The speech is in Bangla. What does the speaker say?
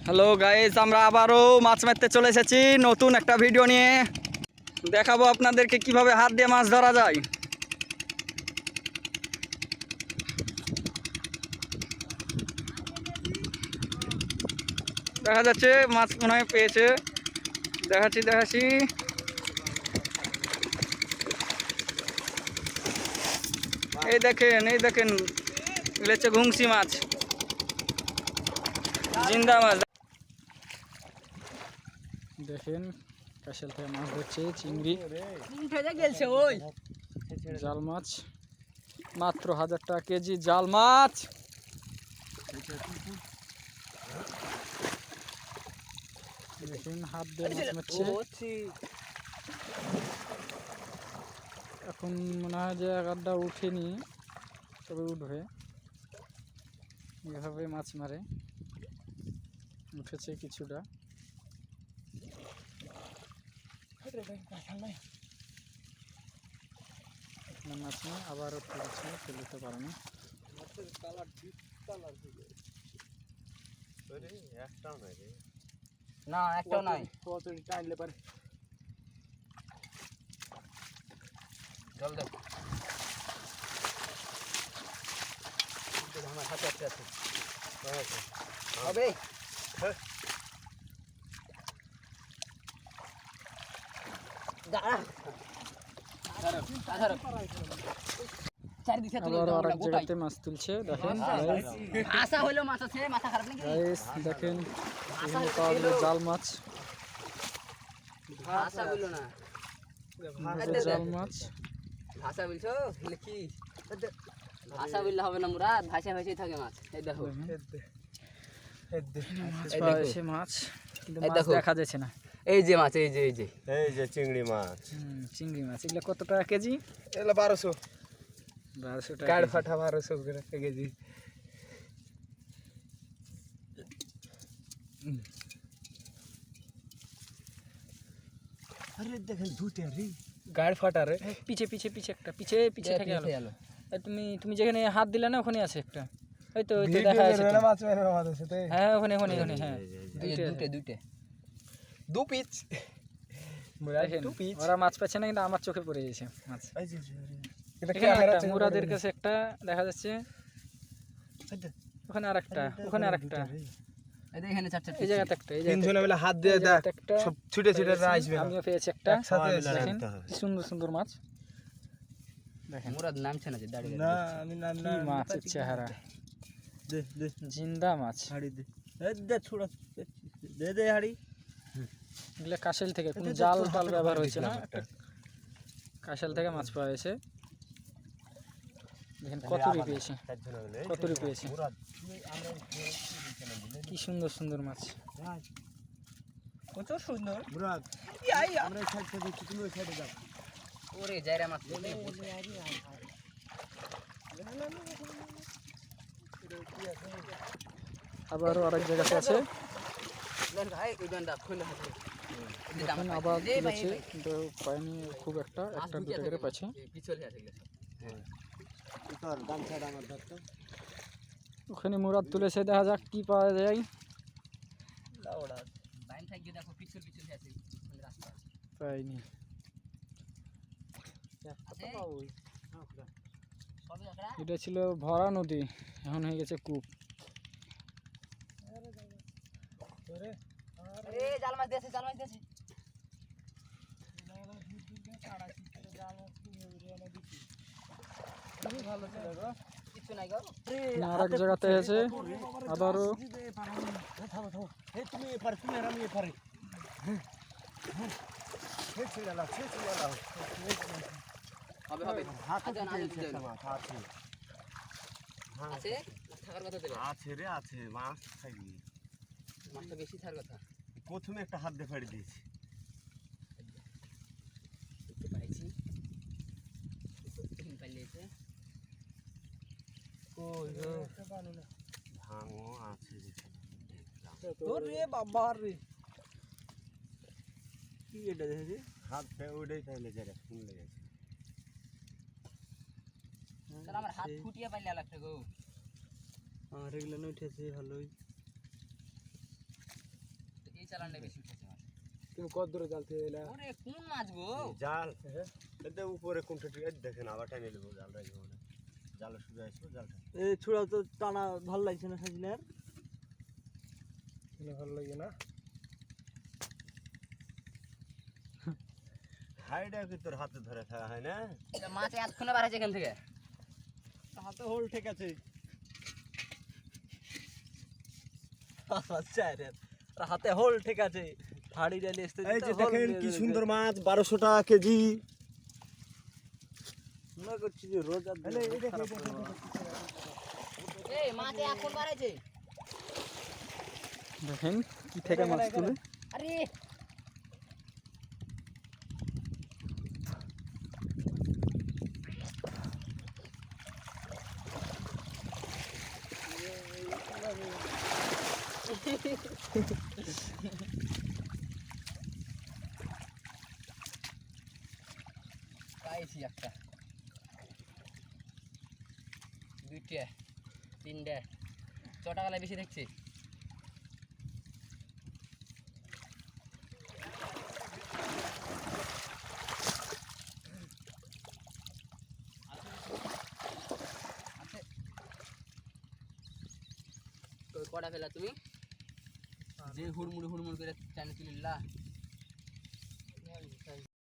হ্যালো গাইস, আমরা আবারও মাছ মারতে চলে এসেছি নতুন একটা ভিডিও নিয়ে। দেখাবো আপনাদেরকে কিভাবে হাত দিয়ে মাছ ধরা যায়। দেখা যাচ্ছে মাছ মনে হয় পেয়েছে। দেখাচ্ছি এই দেখেন লেচে ঘুংসি মাছ, জিন্দা মাছ। দেখেন কাশেল থেকে মাছ ধরছে চিংড়ি, জাল মাছ, মাত্র 1000 টাকা কেজি জাল মাছ। দেখেন হাত দিয়ে মাছ মারছে। এখন মনে হয় যে আগারটা উঠেনি, তবে উঠবে। এভাবে মাছ মারে, উঠেছে কিছুটা। মাছ নিয়ে আবারও তুলছে, তুলতে পারে না। না একটাও নাই। টাইনলে পারে জল দে। আমার হাতে আছে হবে। আরেক জায়গাতে মাছ তুলছে। দেখেন আশা হইলো মাছ আছে, মাথা খারাপ নাকি? দেখেন পাওয়া গেল জাল মাছ, আশা বললো না, জাল মাছ। ভাষা বলছো কি? ভাষা বললে হবে না মুরাদ, ভাষা ভাষাই থাকে মাছ। এই দেখো মাছ পাওয়া গেছে, মাছ কিন্তু মাছ দেখা যাচ্ছে না। এই যে মাছ, এই যে চিংড়ি মাছ। চিংড়ি মাছ এগুলো কত টাকা কেজি? এগুলো 1200 টাকা কাঠ ফাটা 1200 করে কেজি। আরে দেখেন ধুতে রে গাড় ফাটা রে। পিছে একটা পিছে থেকে গেল। তুমি যেখানে হাত দিলে না ওখানে আছে একটা। ওই তো দেখা যাচ্ছে তো। মাছ মেরে মাছ আছে তো। হ্যাঁ ওখানে হ্যাঁ দুটো দু পিচ ওরা মাছ পাচ্ছে না, কিন্তু আমার চোখে পড়ে গেছে মাছ। এটা এখানে একটা মুরাদের কাছে একটা দেখা যাচ্ছে, ওখানে আরেকটা, এখানে চারটা, এই জায়গাতে একটা, এই তিনজনে মিলে হাত দিয়ে দেখ সব ছুটে আসবে। আমিও পেয়েছি একটা। দেখেন সুন্দর মাছ। দেখেন মুরাদ নামছে না যে দাঁড়িয়ে। না আমি না কি মাছের চেহারা, দে জিন্দা মাছ। হাড়ি দে ছোড়া দে হাড়ি। এগুলো কাশেল থেকে, কোনো জাল টাল ব্যবহার হয়েছে না, কাশেল থেকে মাছ পাওয়া গেছে। দেখেন কতরি পেয়েছি, কি সুন্দর মাছ, কত সুন্দর মুরাদ। আমরা এই সাইড থেকে তুমি ওই সাইডে যাও। ওরে জায়রা মাছ আবারও আরেক জায়গাতে আছে। ভাই ওই দন্ডা খুলে হাতে এখন আবার তুলেছে, কিন্তু পায়নি খুব একটা, দুটো করে পাচ্ছে। পিছলে আছে গেছে। তোর গামছাটা আমার ধরতো। ওখানে মুরাদ তুলেছে, দেখা যাক কি পাওয়া যায়। দাওড়া বাইন থাকি দেখো পিছলে আছে রাস্তা। পাইনি। এটা ছিল ভরা নদী, এখন হয়ে গেছে কূপ। জাল মাছ দিয়েছে কিছু নাই গো। আরেক জায়গাতে আছে আবারও। তুমি আর আমি এপারে। হবে হাতে আছে থাকার কথা দেবে। আছে মাছ থাকবি। মাছটা বেশি থাকার কথা। প্রথমে একটা হাত দিয়ে ফাড়ি দিয়েছি। পাইছি পাইলেছে কই গো ভাঙো আছে যেখানে। ওরে বাবা রে, কি এটা দেখি হাতটা ওইটাই তাইলে যারা শুনলে গেছে। তাহলে আমার হাত ফুটিয়ে পাইলে লাগছে গো। আর এগুলো উঠেছে ভালোই। চালানটা বেশি উঠেছে মাছ। তুমি কত দূরে জাল থেকে এলা ওরে কোন মাছ গো? জাল এতে উপরে কোনটা ঠিক আছে দেখেন আবার টাইনে নেবো জাল রাখবো না জাল শুরু আসবো জালটা এই ছুড়াও তো টানা ভালো লাগছে না সাজিনার ভালো লাগে না হাইডা কি তোর হাতে ধরে থাকা হয় না এটা মাছ এতক্ষণে বাড়াইছে এখান থেকে। হাতে হোল ঠিক আছে আচ্ছা রে হাতে হোল ঠিক আছে ফাড়ি ডালি আসতে এই যে দেখেন কি সুন্দর মাছ 1200 টাকা কেজি মনে করছি যে রোজ আর এই মাছ এখন বাড়াইছে। দেখেন কি থেকে মাছ তুলে। আরে পাইছি একটা, দুইটা, তিনটা, ছটা গেলে বেশি দেখছি। কটা ফেলা তুমি যে হুড়মুড় হুড়মুড় করে টানে তুলিলা।